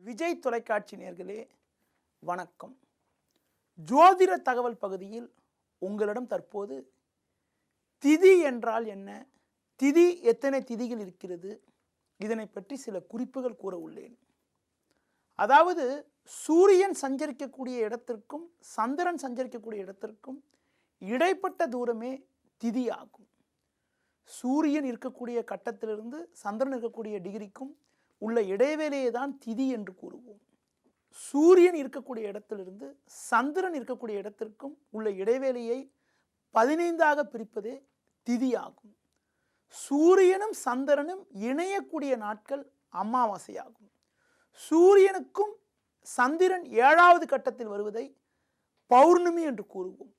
விஜய் தொலைக்காட்சி நேயர்களே வணக்கம். ஜோதிட தகவல் பகுதியில் உங்களிடம் தற்போது திதி என்றால் என்ன, திதி எத்தனை திதிகள் இருக்கிறது, இதனை பற்றி சில குறிப்புகள் கூற உள்ளேன். அதாவது சூரியன் சஞ்சரிக்கக்கூடிய இடத்திற்கும் சந்திரன் சஞ்சரிக்கக்கூடிய இடத்திற்கும் இடைப்பட்ட தூரமே திதி ஆகும். சூரியன் இருக்கக்கூடிய கட்டத்திலிருந்து சந்திரன் இருக்கக்கூடிய டிகிரிக்கும் உள்ள இடைவேளையை தான் திதி என்று கூறுவோம். சூரியன் இருக்கக்கூடிய இடத்திலிருந்து சந்திரன் இருக்கக்கூடிய இடத்திற்கும் உள்ள இடைவேளையை 15ஆக பிரிப்பதே திதி ஆகும். சூரியனும் சந்திரனும் இணையக்கூடிய நாட்கள் அமாவாசையாகும். சூரியனுக்கும் சந்திரன் 7வது கட்டத்தில் வருவதை பௌர்ணமி என்று கூறுவோம்.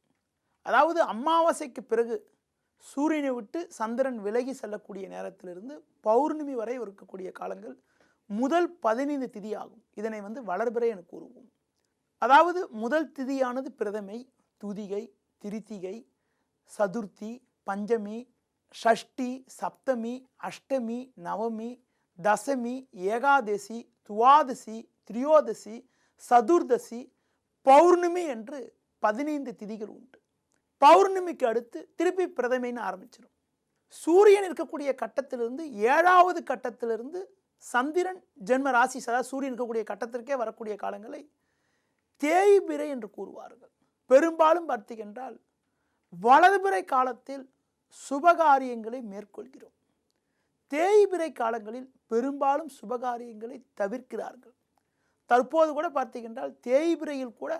அதாவது அமாவாசைக்கு பிறகு சூரியனை விட்டு சந்திரன் விலகி செல்லக்கூடிய நேரத்திலிருந்து பௌர்ணமி வரை இருக்கக்கூடிய காலங்கள் முதல் 15 திதி ஆகும். இதனை வளர்பிறை என கூறுவோம். அதாவது முதல் திதியானது பிரதமை, துதிகை, திரிதிகை, சதுர்த்தி, பஞ்சமி, ஷஷ்டி, சப்தமி, அஷ்டமி, நவமி, தசமி, ஏகாதசி, துவாதசி, திரியோதசி, சதுர்தசி, பௌர்ணமி என்று 15 திதிகள் உண்டு. பௌர்ணமிக்கு அடுத்து திருப்பி பிரதமைன்னு ஆரம்பிச்சிடும். சூரியன் இருக்கக்கூடிய கட்டத்திலிருந்து 7வது கட்டத்திலிருந்து சந்திரன் ஜென்ம ராசி, அதாவது சூரியன் இருக்கக்கூடிய கட்டத்திற்கே வரக்கூடிய காலங்களை தேய்பிறை என்று கூறுவார்கள். பெரும்பாலும் பார்த்தீங்கன்றால் வலதுபிறை காலத்தில் சுபகாரியங்களை மேற்கொள்கிறோம். தேய்பிறை காலங்களில் பெரும்பாலும் சுபகாரியங்களை தவிர்க்கிறார்கள். தற்போது கூட பார்த்தீங்கன்றால் தேய்பிறையில் கூட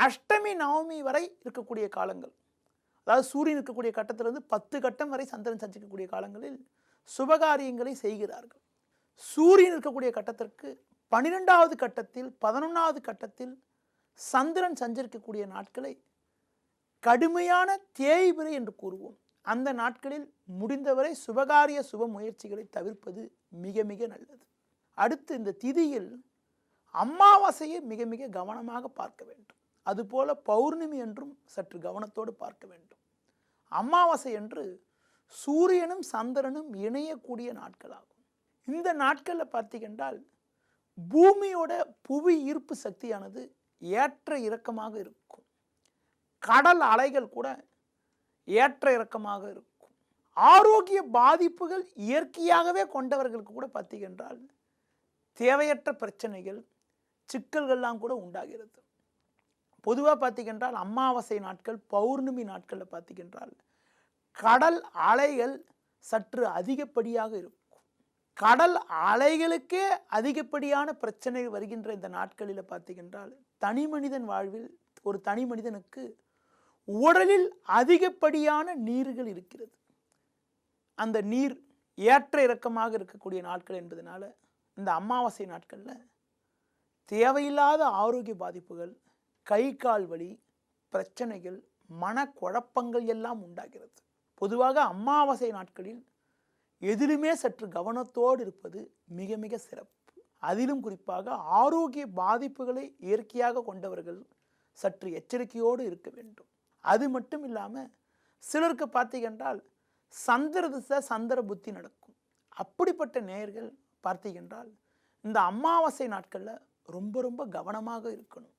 அஷ்டமி நவமி வரை இருக்கக்கூடிய காலங்கள், அதாவது சூரியன் இருக்கக்கூடிய கட்டத்திலிருந்து 10 கட்டம் வரை சந்திரன் சஞ்சரிக்கக்கூடிய காலங்களில் சுபகாரியங்களை செய்கிறார்கள். சூரியன் இருக்கக்கூடிய கட்டத்திற்கு 12வது கட்டத்தில் 11வது கட்டத்தில் சந்திரன் சஞ்சரிக்கக்கூடிய நாட்களை கடுமையான தேய்பிறை என்று கூறுவோம். அந்த நாட்களில் முடிந்தவரை சுபகாரிய சுப முயற்சிகளை தவிர்ப்பது மிக மிக நல்லது. அடுத்து இந்த திதியில் அமாவாசையை மிக மிக கவனமாக பார்க்க வேண்டும். அதுபோல பௌர்ணமி என்றும் சற்று கவனத்தோடு பார்க்க வேண்டும். அமாவாசை என்று சூரியனும் சந்திரனும் இணையக்கூடிய நாட்களாகும். இந்த நாட்களில் பார்த்தீங்கன்றால் பூமியோட புவி ஈர்ப்பு சக்தியானது ஏற்ற இறக்கமாக இருக்கும். கடல் அலைகள் கூட ஏற்ற இறக்கமாக இருக்கும். ஆரோக்கிய பாதிப்புகள் இயற்கையாகவே கொண்டவர்களுக்கு கூட பார்த்தீங்கன்றால் தேவையற்ற பிரச்சனைகள், சிக்கல்கள்லாம் கூட உண்டாகிறது. பொதுவாக பார்த்தீங்கன்றால் அமாவாசை நாட்கள், பௌர்ணமி நாட்களில் பார்த்தீங்கன்றால் கடல் அலைகள் சற்று அதிகப்படியாக இருக்கும். கடல் அலைகளுக்கே அதிகப்படியான பிரச்சனை வருகின்ற இந்த நாட்களில் பார்த்தீங்கன்றால் தனி மனிதன் வாழ்வில் ஒரு தனி மனிதனுக்கு உடலில் அதிகப்படியான நீர்கள் இருக்கிறது. அந்த நீர் ஏற்ற இறக்கமாக இருக்கக்கூடிய நாட்கள் என்பதனால இந்த அமாவாசை நாட்களில் தேவையில்லாத ஆரோக்கிய பாதிப்புகள், கை கால் வலி, பிரச்சனைகள், மனக்குழப்பங்கள் எல்லாம் உண்டாகிறது. பொதுவாக அமாவாசை நாட்களில் எதிலுமே சற்று கவனத்தோடு இருப்பது மிக மிக சிறப்பு. அதிலும் குறிப்பாக ஆரோக்கிய பாதிப்புகளை இயற்கையாக கொண்டவர்கள் சற்று எச்சரிக்கையோடு இருக்க வேண்டும். அது மட்டும் இல்லாமல் சிலருக்கு பார்த்தீங்கன்றால் சந்திர திசை சந்திர புத்தி நடக்கும். அப்படிப்பட்ட நேயர்கள் பார்த்தீங்கன்றால் இந்த அமாவாசை நாட்களில் ரொம்ப ரொம்ப கவனமாக இருக்கணும்.